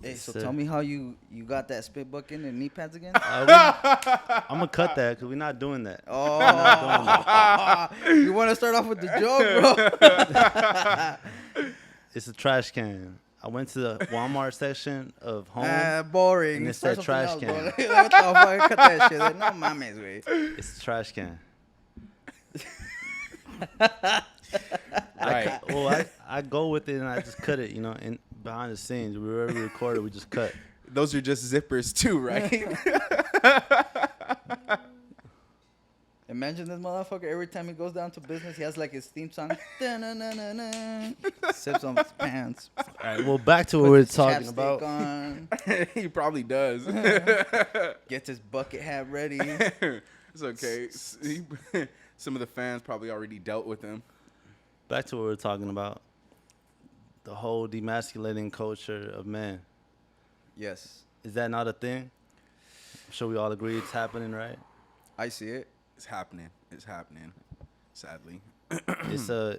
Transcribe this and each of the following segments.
Hey, Yes, so sir. tell me how you got that spit bucket and knee pads again? I'm gonna cut that because we're not doing that. We're not doing that. Oh, you want to start off with the joke, bro? It's a trash can. I went to the Walmart section of home, and Boring. it Start said something trash else, bro. can. Like, what the fuck? Cut that shit. Like, no mames, güey. It's a trash can. Right. I go with it and I just cut it, and behind the scenes, we already recorded, we just cut. Those are just zippers too, right? Imagine this motherfucker every time he goes down to business, he has like his theme song. Dun-dun-dun-dun-dun. Sips on his pants. All right, well, back to what Puts we we're his talking chapstick about. on. He probably does. Gets his bucket hat ready. It's okay. Some of the fans probably already dealt with him. Back to what we we're talking about. The whole demasculating culture of men. Yes, Is that not a thing? I'm sure we all agree it's happening, right? I see it. It's happening. It's happening. Sadly. It's you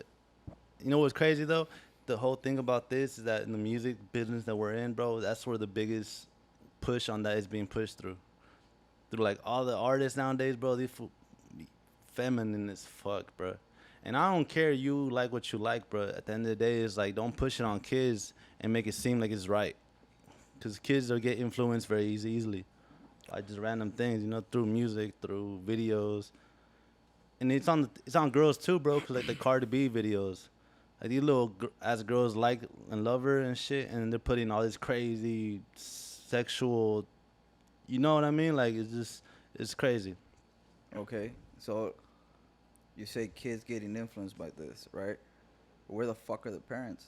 know what's crazy though? The whole thing about this is that in the music business that we're in, bro, that's where the biggest push on that is being pushed through. Through like all the artists nowadays, bro, they feminine as fuck, bro. And I don't care you like what you like, bro. At the end of the day, it's like don't push it on kids and make it seem like it's right. Because kids will get influenced very easily. Like just random things, through music, through videos. And it's on girls too, bro, 'cause like the Cardi B videos. Like these little as girls like and love her and shit, and they're putting all this crazy sexual, you know what I mean? Like it's crazy. Okay, so you say kids getting influenced by this, right? Where the fuck are the parents?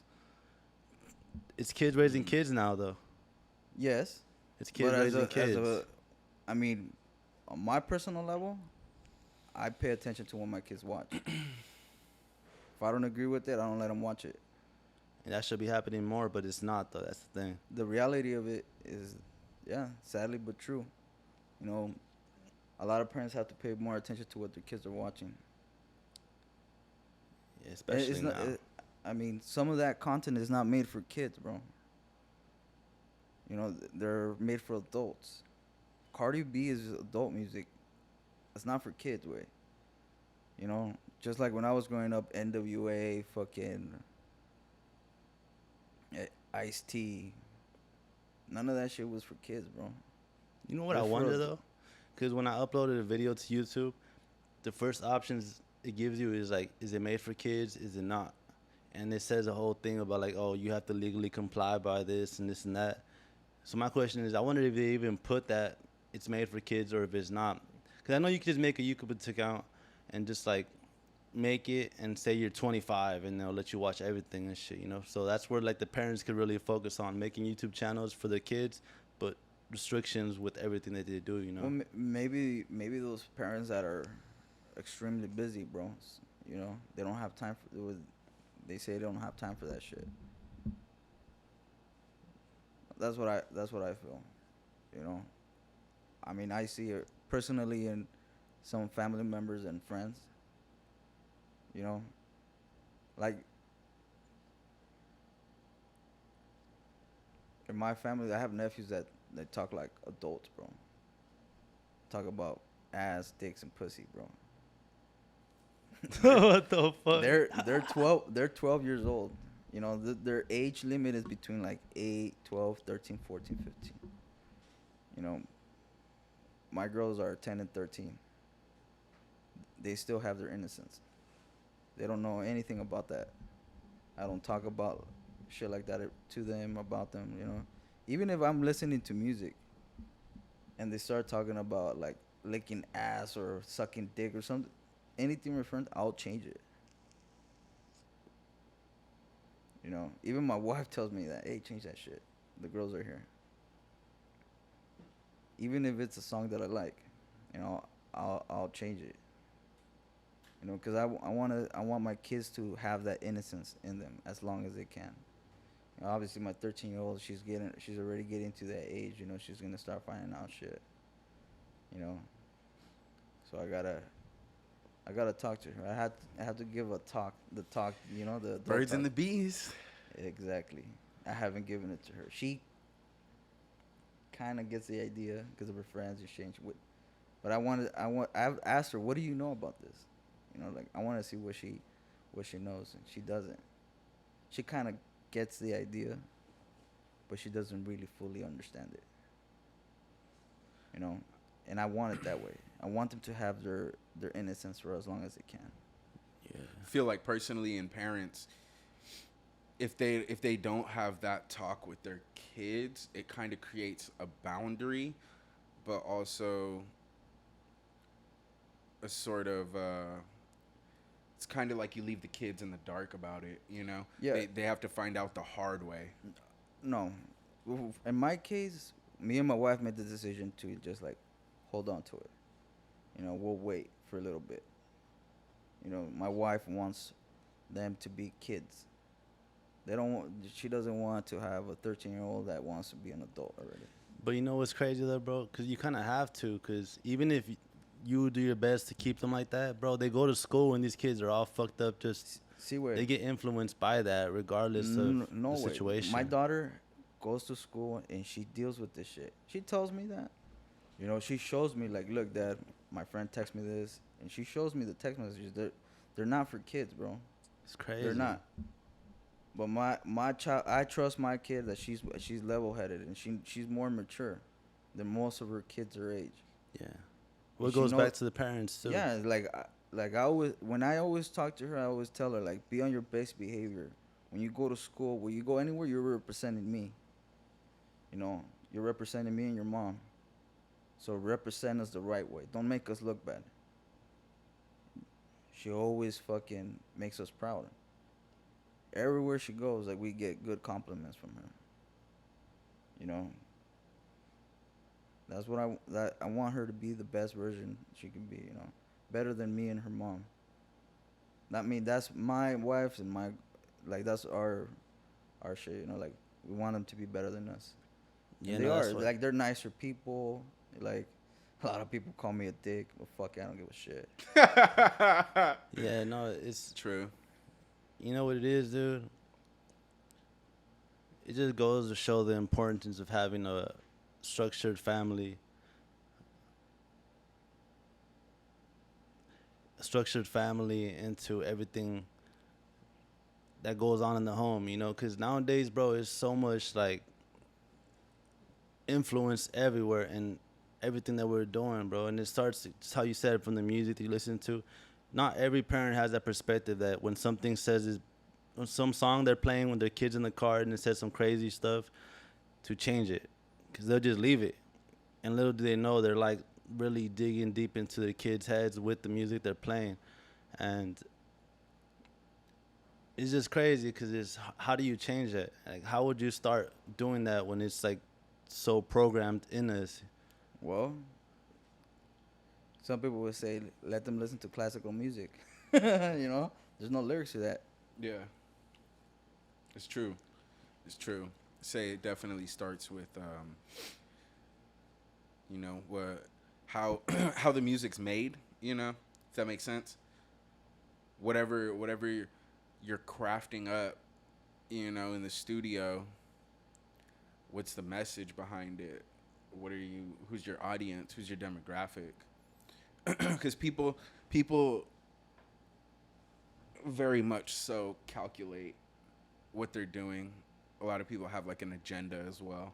It's kids raising kids now, though. Yes, It's kids but raising kids. I mean, on my personal level, I pay attention to what my kids watch. If I don't agree with it, I don't let them watch it. And that should be happening more, but it's not, though. That's the thing. The reality of it is, yeah, sadly but true. You know, a lot of parents have to pay more attention to what their kids are watching. Yeah, especially It's now. not. I mean, some of that content is not made for kids, bro. You know, they're made for adults. Cardi B is adult music. It's not for kids, way. You know, just like when I was growing up, NWA, fucking Ice T. None of that shit was for kids, bro. You know what I That's wonder, real. though? Because when I uploaded a video to YouTube, the first options it gives you is like, is it made for kids? Is it not? And it says a whole thing about like, oh, you have to legally comply by this and this and that. So my question is, I wonder if they even put that it's made for kids or if it's not. Because I know you can just make a YouTube account and just like make it and say you're 25 and they'll let you watch everything and shit, So that's where like the parents could really focus on making YouTube channels for their kids, but restrictions with everything that they do, Well, maybe those parents that are extremely busy, bro. You know, they don't have time for. They say they don't have time for that shit. That's what I feel. You know, I mean, I see it personally in some family members and friends. You know, like in my family, I have nephews that talk like adults, bro. Talk about ass, dicks, and pussy, bro. What the fuck? They're 12 years old. You know, their age limit is between like 8, 12, 13, 14, 15. You know, my girls are 10 and 13. They still have their innocence. They don't know anything about that. I don't talk about shit like that to them, about them, you know. Even if I'm listening to music and they start talking about like licking ass or sucking dick or something, anything referring, I'll change it. You know, even my wife tells me that, hey, change that shit. The girls are here. Even if it's a song that I like, you know, I'll change it. You know, because I want my kids to have that innocence in them as long as they can. You know, obviously, my 13-year-old, she's already getting to that age. You know, she's gonna start finding out shit. You know, so I gotta talk to her. I have to give the talk. You know, the Birds talk. and the bees. Exactly. I haven't given it to her. She kind of gets the idea because of her friends exchange with. But I've asked her, what do you know about this? You know, like I want to see what she knows, and she doesn't. She kind of gets the idea, but she doesn't really fully understand it. You know, and I want it that way. I want them to have their innocence for as long as they can. Yeah. I feel like personally, in parents, if they don't have that talk with their kids, it kind of creates a boundary, but also a sort of it's kind of like you leave the kids in the dark about it. You know, Yeah. they have to find out the hard way. No, in my case, me and my wife made the decision to just like hold on to it. You know, we'll wait for a little bit. You know, my wife wants them to be kids. They don't want. She doesn't want to have a 13-year-old that wants to be an adult already. But you know what's crazy though, bro? Because you kind of have to. Because even if you do your best to keep them like that, bro, they go to school and these kids are all fucked up. Just See where they get influenced by that, regardless of no the way. situation. My daughter goes to school and she deals with this shit. She tells me that. You know, she shows me like, look, Dad, my friend texts me this, and she shows me the text messages. They're not for kids, bro. It's crazy. They're not. But my child, I trust my kid that she's level headed and she's more mature than most of her kids her age. Yeah. Well, it She goes knows- back to the parents too. Yeah, like I always when I always talk to her, I always tell her like be on your best behavior. When you go to school, when you go anywhere, you're representing me. You know, you're representing me and your mom. So represent us the right way. Don't make us look bad. She always fucking makes us proud. Everywhere she goes, like we get good compliments from her. You know. That's what I want her to be the best version she can be, you know. Better than me and her mom. I mean, that's my wife's and my like that's our shit, you know, like we want them to be better than us. Yeah, And they no, are. that's what- Like they're nicer people. Like a lot of people call me a dick, but fuck it, I don't give a shit. Yeah, no, it's True. you know what it is, dude. It just goes to show the importance of having a structured family. A structured family into everything that goes on in the home, you know, because nowadays, bro, it's so much like influence everywhere and everything that we're doing, bro. And it starts, just how you said, from the music that you listen to. Not every parent has that perspective that when something says is some song they're playing when their kids in the car and it says some crazy stuff, to change it, because they'll just leave it. And little do they know they're like really digging deep into their kids' heads with the music they're playing. And it's just crazy because it's how do you change that? Like, how would you start doing that when it's like so programmed in us? Well, some people would say let them listen to classical music. You know, there's no lyrics to that. Yeah. It's true. It's true. Say it definitely starts with you know, what how how the music's made, you know, if that makes sense. Whatever you're crafting up, you know, in the studio, what's the message behind it? Who's your audience? Who's your demographic? Because people very much so calculate what they're doing. A lot of people have like an agenda as well,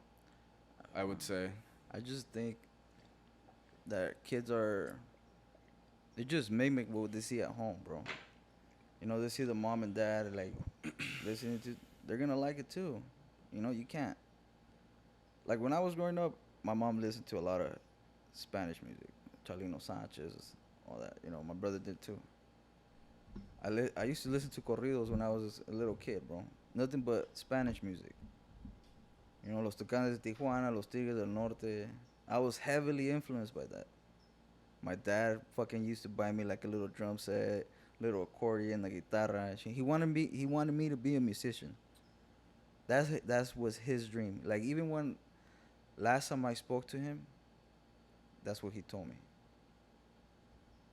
I would say. I just think that they just mimic what they see at home, bro. You know, they see the mom and dad like listening to, they're gonna like it too. You know, you can't. Like when I was growing up, my mom listened to a lot of Spanish music, Chalino Sanchez, all that. You know, my brother did too. I used to listen to corridos when I was a little kid, bro. Nothing but Spanish music. You know, Los Tucanes de Tijuana, Los Tigres del Norte. I was heavily influenced by that. My dad fucking used to buy me like a little drum set, little accordion, a guitarra. He wanted me to be a musician. That was his dream. Like even when last time I spoke to him, that's what he told me.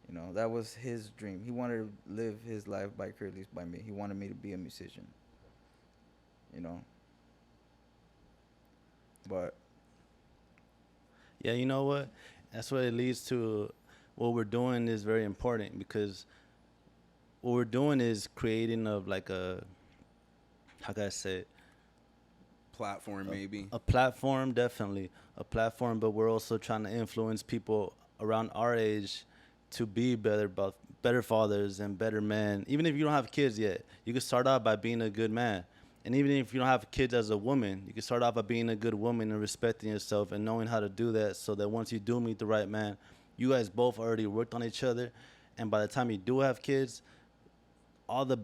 You know, that was his dream. He wanted to live his life vicariously by me. He wanted me to be a musician. You know. But Yeah, you know what? That's what it leads to. What we're doing is very important because what we're doing is creating of like a, how can I say it? Platform maybe. A platform, definitely a platform, but we're also trying to influence people around our age to be better fathers and better men. Even if you don't have kids yet, you can start out by being a good man. And even if you don't have kids as a woman, you can start out by being a good woman and respecting yourself and knowing how to do that so that once you do meet the right man, you guys both already worked on each other. And by the time you do have kids, all the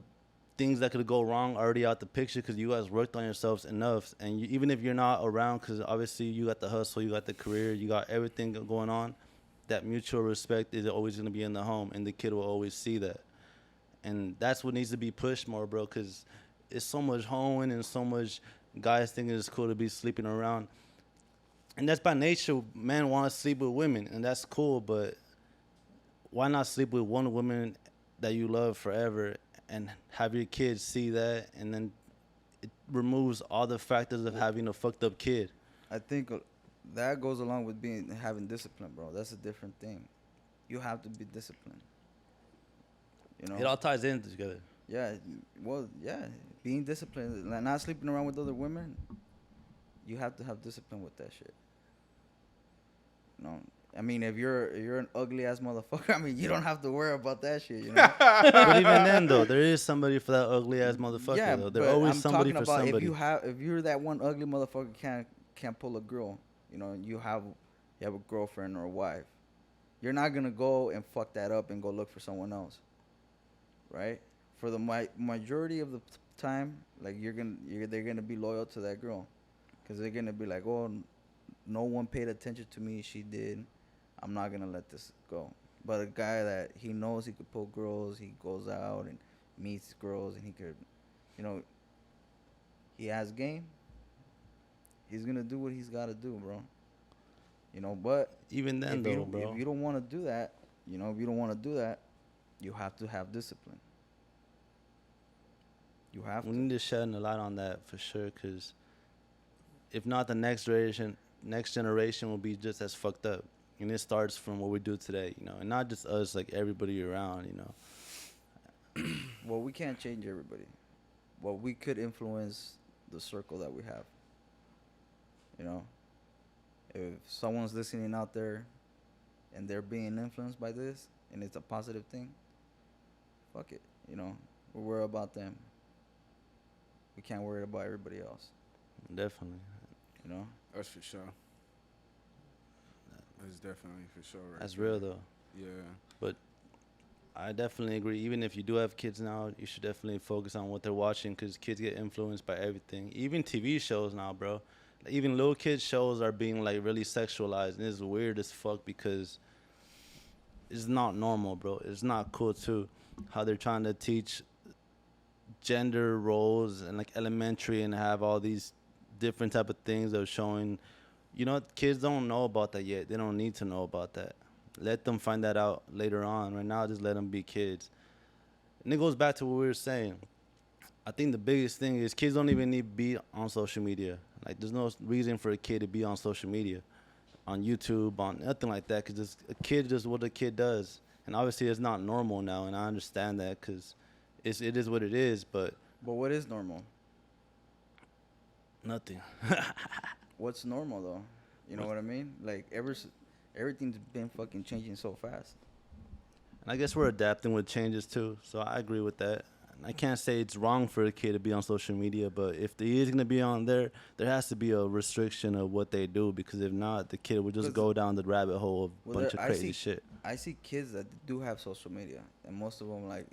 things that could go wrong already out the picture because you guys worked on yourselves enough. And you, even if you're not around, because obviously you got the hustle, you got the career, you got everything going on, that mutual respect is always going to be in the home, and the kid will always see that. And that's what needs to be pushed more, bro, because it's so much hoeing and so much guys thinking it's cool to be sleeping around. And that's by nature. Men want to sleep with women, and that's cool, but why not sleep with one woman that you love forever and have your kids see that, and then it removes all the factors of having a fucked up kid. I think that goes along with having discipline, bro. That's a different thing. You have to be disciplined. You know. It all ties in together. Yeah. Well, yeah. Being disciplined, like not sleeping around with other women. You have to have discipline with that shit. You know. I mean, if you're an ugly ass motherfucker, I mean, you don't have to worry about that shit. You know. But even then, though, there is somebody for that ugly ass motherfucker. Yeah, Though. but There's always I'm somebody talking for about somebody. if you're that one ugly motherfucker can't pull a girl, you know, you have a girlfriend or a wife, you're not gonna go and fuck that up and go look for someone else, right? For the majority of the time, like they're gonna be loyal to that girl, cause they're gonna be like, oh, no one paid attention to me, she did, I'm not gonna let this go. But a guy that he knows he could pull girls, he goes out and meets girls, and he could, you know, he has game. He's gonna do what he's gotta do, bro. You know, but Even then, if though, bro. if you don't want to do that, you know, if you don't want to do that, you have to have discipline. You have We to. need to shed a light on that for sure, because if not, the next generation will be just as fucked up. And it starts from what we do today, you know, and not just us, like everybody around, you know. Well, we can't change everybody. Well, we could influence the circle that we have. You know, if someone's listening out there and they're being influenced by this and it's a positive thing, fuck it. You know, we'll worry about them. We can't worry about everybody else. Definitely. You know. That's for sure. That's definitely for sure. Right That's there. real, though. Yeah. But I definitely agree. Even if you do have kids now, you should definitely focus on what they're watching, because kids get influenced by everything. Even TV shows now, bro. Like, even little kids shows are being like really sexualized, and it's weird as fuck because it's not normal, bro. It's not cool too. How they're trying to teach gender roles and like elementary and have all these different type of things of showing. You know, kids don't know about that yet. They don't need to know about that. Let them find that out later on. Right now, just let them be kids. And it goes back to what we were saying. I think the biggest thing is kids don't even need to be on social media. Like, there's no reason for a kid to be on social media, on YouTube, on nothing like that, because a kid does what a kid does. And obviously, it's not normal now, and I understand that because it is what it is, but But what is normal? nothing. What's normal though? You know what I mean? Like everything's been fucking changing so fast. And I guess we're adapting with changes too, so I agree with that. And I can't say it's wrong for a kid to be on social media, but if he is gonna be on there, there has to be a restriction of what they do, because if not, the kid would just 'Cause- go down the rabbit hole of a Well, bunch of I crazy see- shit. I see kids that do have social media, and most of them like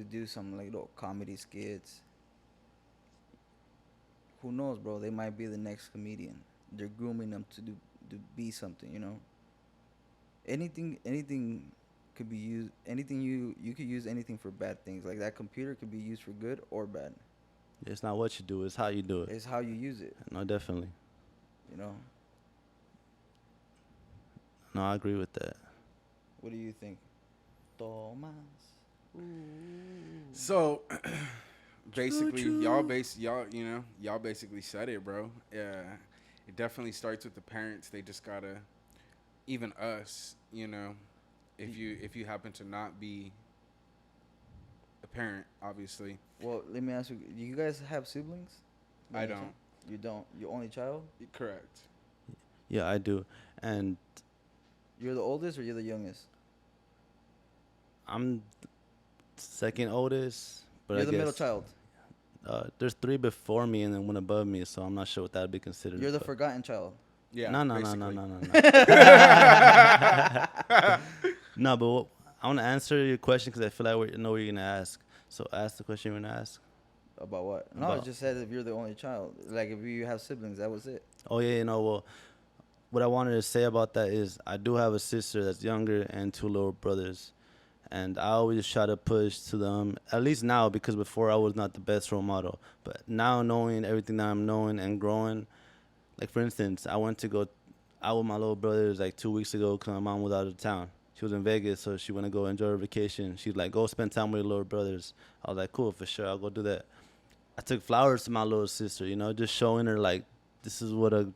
do some like little comedy skits. Who knows, bro? They might be the next comedian. They're grooming them to be something, you know. Anything could be used. Anything you could use anything for bad things. Like that computer could be used for good or bad. It's not what you do, it's how you do it. It's how you use it, No, definitely. you know. No, I agree with that. What do you think, Thomas? So basically, y'all basically said it, bro. Yeah, it definitely starts with the parents. They just gotta even us, you know, if you happen to not be a parent, obviously, Well, let me ask you: do you guys have siblings? By I any don't. chance? You don't. You only child? Correct. Yeah, I do, and You're the oldest or you're the youngest? I'm second oldest, but I You're the middle guess child. there's three before me and then one above me, so I'm not sure what that would be considered. You're the But forgotten child. Yeah, no, no, no, no, basically. no, no, no. No, but I want to answer your question because I feel like I know what you're gonna ask. So ask the question you're gonna ask About what? No, I about. just said if you're the only child. Like if you have siblings, that was it. Oh yeah, well, what I wanted to say about that is I do have a sister that's younger and two little brothers, and I always try to push to them. At least now, because before I was not the best role model, but now knowing everything that I'm knowing and growing, like for instance, I went to go out with my little brothers like 2 weeks ago because my mom was out of town. She was in Vegas, so she went to go enjoy her vacation. She's like, "Go spend time with your little brothers." I was like, "Cool, for sure, I'll go do that." I took flowers to my little sister, just showing her like this is what a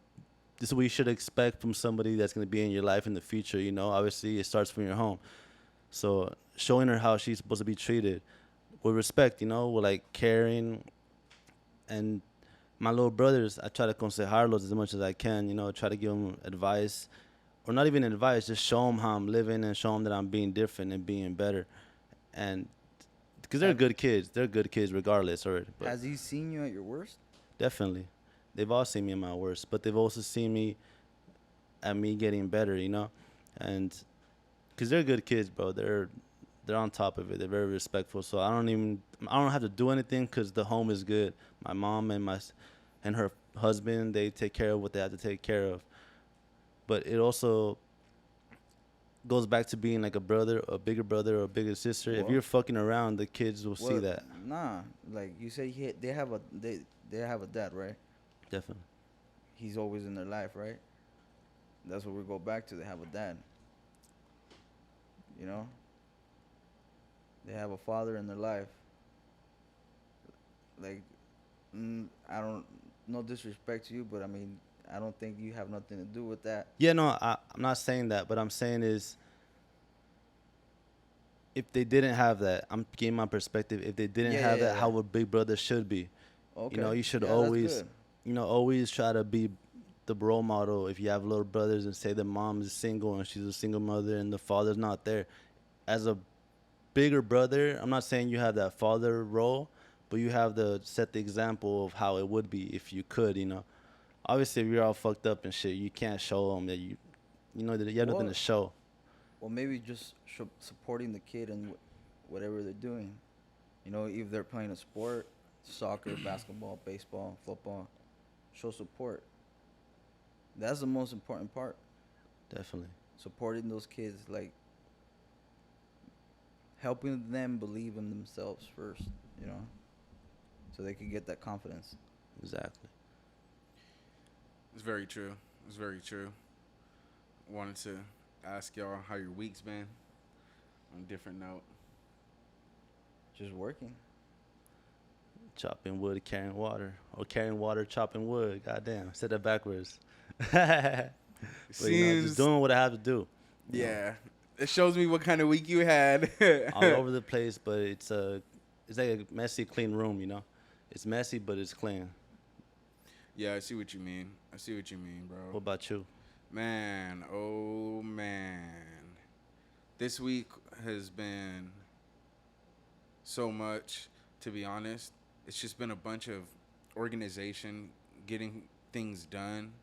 this is what you should expect from somebody that's gonna be in your life in the future. Obviously it starts from your home. So showing her how she's supposed to be treated with respect, with like caring. And my little brothers, I try to aconsejarlos as much as I can, try to give them advice, or not even advice, just show them how I'm living and show them that I'm being different and being better. And because they're Have, good kids, they're good kids regardless, or but has he seen you at your worst? definitely, they've all seen me in my worst, but they've also seen me at me getting better, and because they're good kids, bro. They're on top of it. They're very respectful. So I don't have to do anything because the home is good. My mom and her husband, they take care of what they have to take care of. But it also goes back to being like a brother, a bigger brother, or a bigger sister. If Well, you're fucking around, the kids will see well, that. nah. Like you said, they have a dad, right? Definitely. He's always in their life, right? That's what we go back to. They have a dad. You know, they have a father in their life. Like, I don't, no disrespect to you, but I mean, I don't think you have nothing to do with that. Yeah, no, I'm not saying that. But I'm saying is, if they didn't have that, I'm giving my perspective. If they didn't Yeah, yeah, have yeah, that, yeah. how a big brother should be. Okay. You should Yeah, that's always, good. always try to be the role model. If you have little brothers and say the mom is single and she's a single mother and the father's not there, as a bigger brother, I'm not saying you have that father role, but you have to set the example of how it would be if you could. Obviously, if you're all fucked up and shit, you can't show them that that you have nothing to Well, show. well, maybe just supporting the kid and whatever they're doing. You know, if they're playing a sport, soccer, basketball, baseball, football, show support. That's the most important part. Definitely. Supporting those kids, like helping them believe in themselves first, you know, so they can get that confidence. Exactly. It's very true. It's very true. Wanted to ask y'all how your week's been. On a different note. Just working. Chopping wood, carrying water, or carrying water, chopping wood. Goddamn, said that backwards. But Seems just doing what I have to do. yeah. It shows me what kind of week you had. All over the place, but it's like a messy, clean room. It's messy, but it's clean. Yeah, I see what you mean. I see what you mean, bro. What about you? Man, oh man. This week has been so much, to be honest. It's just been a bunch of organization, getting things done.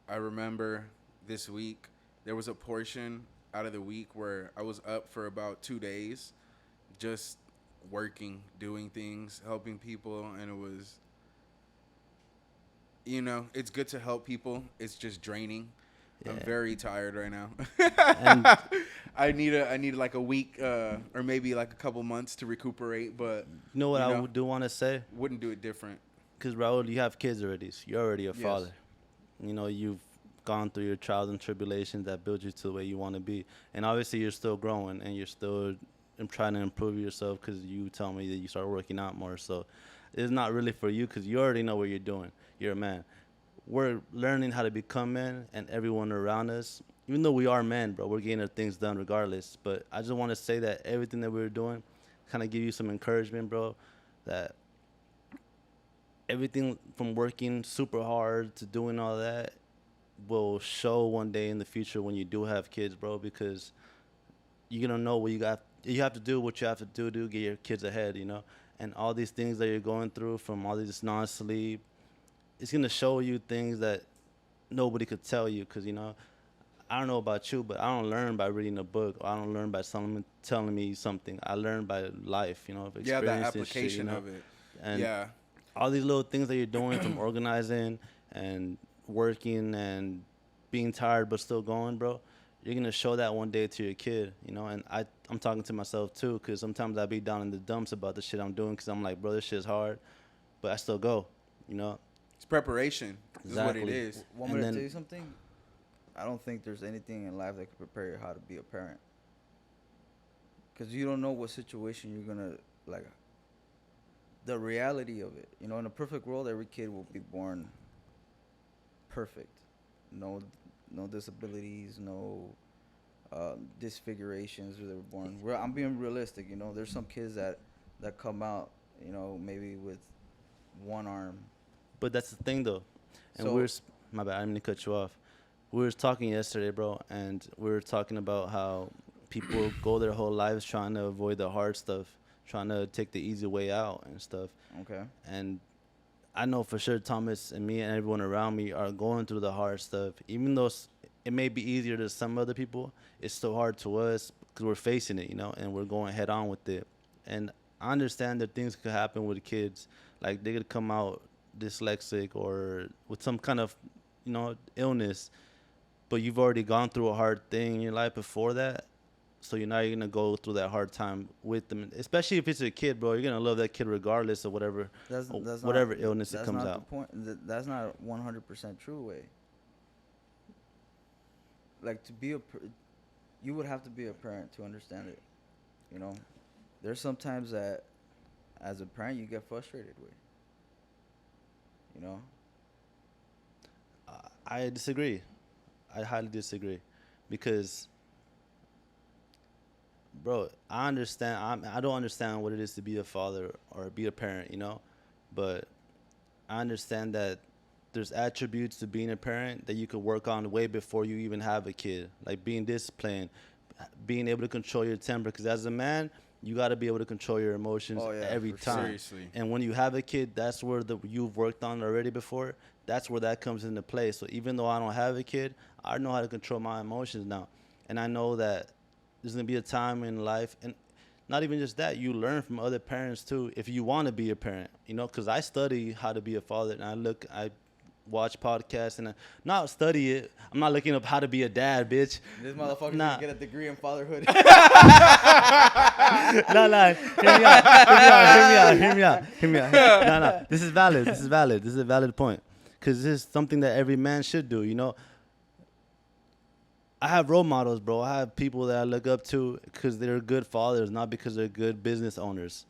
I remember this week, there was a portion out of the week where I was up for about 2 days, just working, doing things, helping people, and it was, it's good to help people. It's just draining. Yeah. I'm very tired right now. And I need like a week or maybe like a couple months to recuperate, but you know what I do want to say? wouldn't do it different. Because Raul, you have kids already. So you're already a Yes. father. You've gone through your trials and tribulations that build you to the way you want to be. And obviously, you're still growing and you're still trying to improve yourself because you tell me that you start working out more. So it's not really for you because you already know what you're doing. You're a man. we're learning how to become men, and everyone around us, even though we are men, bro, we're getting our things done regardless. But I just want to say that everything that we're doing, kind of give you some encouragement, bro, that everything from working super hard to doing all that will show one day in the future when you do have kids, bro, because you're gonna know what you got. You have to do what you have to do to get your kids ahead, you know. And all these things that you're going through, from all this non-sleep, it's gonna show you things that nobody could tell you. Cause you know, I don't know about you, but I don't learn by reading a book. Or I don't learn by someone telling me something. I learn by life, you know, of Yeah, that experience and shit, you application know. of it. And Yeah. all these little things that you're doing, from organizing and working and being tired but still going, bro, you're gonna show that one day to your kid, you know. And I'm talking to myself too, because sometimes I be down in the dumps about the shit I'm doing, because I'm like, bro, this shit's hard, but I still go, you know. It's preparation. Is what it Exactly. is. Want And me to then- tell you something? I don't think there's anything in life that can prepare you how to be a parent. Because you don't know what situation you're going to, like, the reality of it. You know, in a perfect world, every kid will be born perfect. No, no disabilities, no disfigurations. They were born. I'm being realistic. You know, there's some kids that come out, you know, maybe with one arm. But that's the thing though, and So my bad, I didn't mean to cut you off. We were talking yesterday, bro, and we were talking about how people go their whole lives trying to avoid the hard stuff, trying to take the easy way out and stuff. okay, And I know for sure Thomas and me and everyone around me are going through the hard stuff. Even though it may be easier to some other people, it's still hard to us because we're facing it, you know, and we're going head on with it. And I understand that things could happen with kids. Like they could come out dyslexic or with some kind of, you know, illness, but you've already gone through a hard thing in your life before that. So you're not gonna go through that hard time with them, especially if it's a kid, bro. You're gonna love that kid regardless of that's whatever not, illness it that's comes not out. the point. That's not 100% true way. Like to be you would have to be a parent to understand it. You know, there's sometimes that as a parent you get frustrated with. You know, I disagree. I highly disagree, because, bro, I understand. I don't understand what it is to be a father or be a parent, you know, but I understand that there's attributes to being a parent that you could work on way before you even have a kid, like being disciplined, being able to control your temper. Because as a man, you got to be able to control your emotions Oh, yeah, every for sure. time. Seriously. And when you have a kid, that's where you've worked on already before. That's where that comes into play. So even though I don't have a kid, I know how to control my emotions now, and I know that there's gonna be a time in life, and not even just that, you learn from other parents too if you want to be a parent, you know. Because I study how to be a father, and I watch podcasts, and not study it. I'm not looking up how to be a dad, bitch. this motherfucker's Nah. gonna get a degree in fatherhood. No, no, hear me out. No, this is valid. This is a valid point, because this is something that every man should do. You know, I have role models, bro. I have people that I look up to because they're good fathers, not because they're good business owners.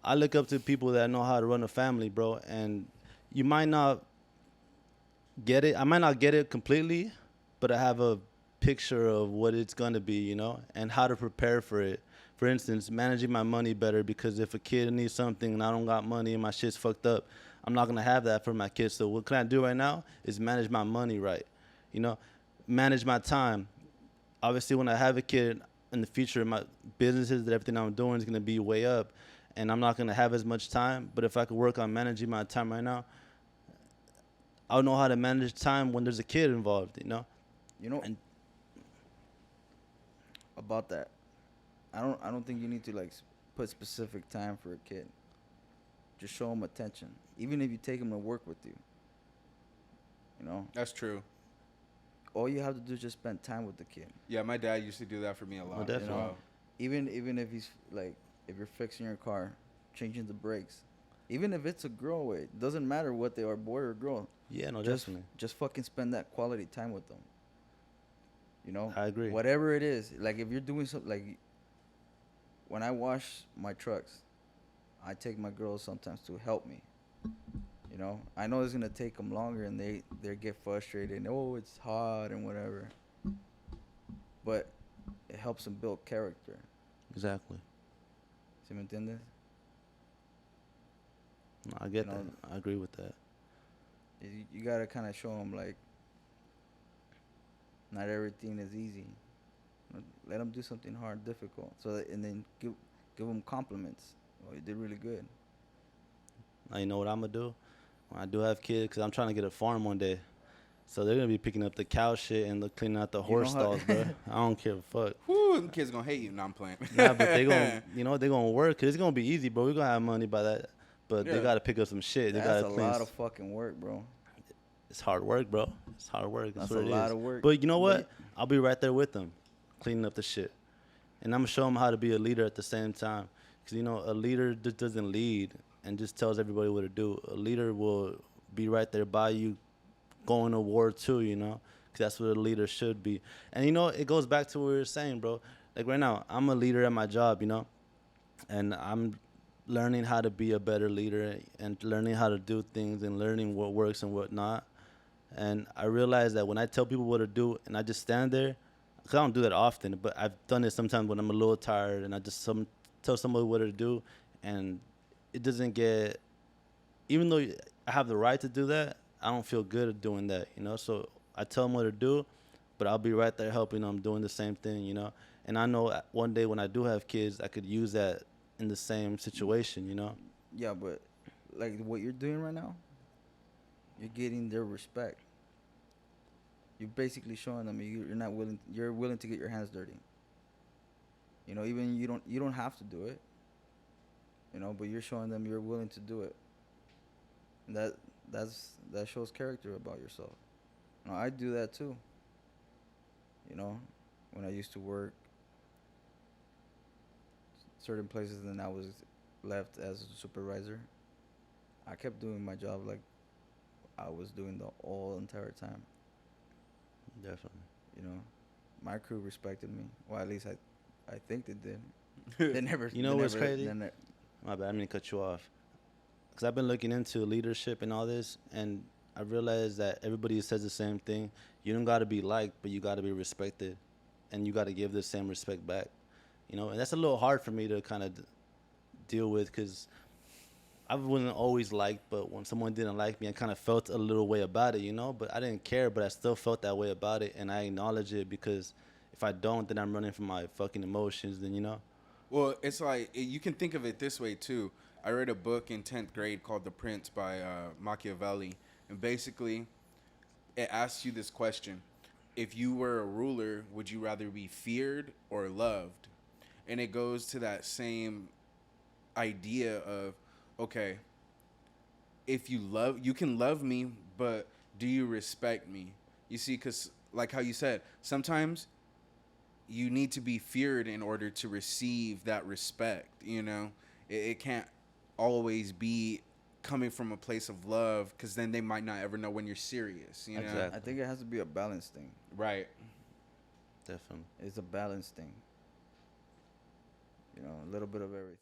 I look up to people that know how to run a family, bro. And you might not get it. I might not get it completely, but I have a picture of what it's gonna be, you know, and how to prepare for it. For instance, managing my money better, because if a kid needs something and I don't got money and my shit's fucked up, I'm not gonna have that for my kids. So what can I do right now is manage my money right, you know, manage my time. Obviously, when I have a kid in the future, my businesses, that everything I'm doing is gonna be way up, and I'm not gonna have as much time. But if I could work on managing my time right now, I'll know how to manage time when there's a kid involved, you know. You know, And about that, I don't think you need to like put specific time for a kid. Just show him attention, even if you take him to work with you. You know, That's true. all you have to do is just spend time with the kid. Yeah, my dad used to do that for me a lot. definitely. You know, even if he's like, if you're fixing your car, changing the brakes, even if it's a girl, it doesn't matter what they are, boy or girl. yeah, no, Just definitely. just fucking spend that quality time with them. You know, I agree. whatever it is. Like if you're doing something, like when I wash my trucks, I take my girls sometimes to help me. You know, I know it's gonna take them longer, and they get frustrated. And, oh, it's hot and whatever. But it helps them build character. Exactly. ¿Sí me entiendes? No, I get You know, that. I agree with that. you gotta kind of show them like not everything is easy. Let them do something hard, difficult. So that, and then give them compliments. Oh, you did really good. Now you know what I'm gonna do when I do have kids, because I'm trying to get a farm one day. So they're gonna be picking up the cow shit and cleaning out the You horse know how- stalls, bro. I don't give a fuck. Whew, them kids gonna hate you. No, I'm playing. Nah, but they gonna, you know, they gonna work. Cause it's gonna be easy, bro. We gonna have money by that. But they Yeah. gotta pick up some shit. They That's gotta a clean. lot of fucking work, bro. It's hard work, bro. It's hard work. That's That's what a it lot is. of work. But you know But what? I'll be right there with them, cleaning up the shit, and I'm gonna show them how to be a leader at the same time. Cause you know, a leader just doesn't lead and just tells everybody what to do. A leader will be right there by you, going to war too. You know, cause that's what a leader should be. And you know, it goes back to what we were saying, bro. Like right now, I'm a leader at my job. You know, and I'm learning how to be a better leader and learning how to do things and learning what works and what not. And I realize that when I tell people what to do and I just stand there, because I don't do that often, but I've done it sometimes when I'm a little tired and I just tell somebody what to do, and it doesn't get, even though I have the right to do that, I don't feel good at doing that, you know? So I tell them what to do, but I'll be right there helping them doing the same thing, you know? And I know one day when I do have kids, I could use that in the same situation, you know? Yeah, but like what you're doing right now, you're getting their respect. You're basically showing them you're not willing. You're willing to get your hands dirty. You know, even you don't have to do it. You know, but you're showing them you're willing to do it. And that shows character about yourself. You know, I do that too. You know, when I used to work certain places and I was left as a supervisor, I kept doing my job like I was doing the whole entire time. Definitely. You know, my crew respected me. Well, at least I think they did. They never. You know they what's never- crazy? they ne- My bad, I mean to cut you off. Because I've been looking into leadership and all this, and I realized that everybody says the same thing. You don't got to be liked, but you got to be respected, and you got to give the same respect back. You know, and that's a little hard for me to kind of deal with, because I wasn't always liked, but when someone didn't like me, I kind of felt a little way about it, you know? But I didn't care, but I still felt that way about it, and I acknowledge it, because if I don't, then I'm running from my fucking emotions, then, you know? Well, it's like you can think of it this way too. I read a book in 10th grade called The Prince by Machiavelli, and basically it asks you this question: if you were a ruler, would you rather be feared or loved? And it goes to that same idea of, okay, if you can love me, but do you respect me? You see, because like how you said, sometimes you need to be feared in order to receive that respect. You know, it can't always be coming from a place of love, because then they might not ever know when you're serious. You know, Exactly. I think it has to be a balance thing. right? Definitely. It's a balance thing. You know, a little bit of everything.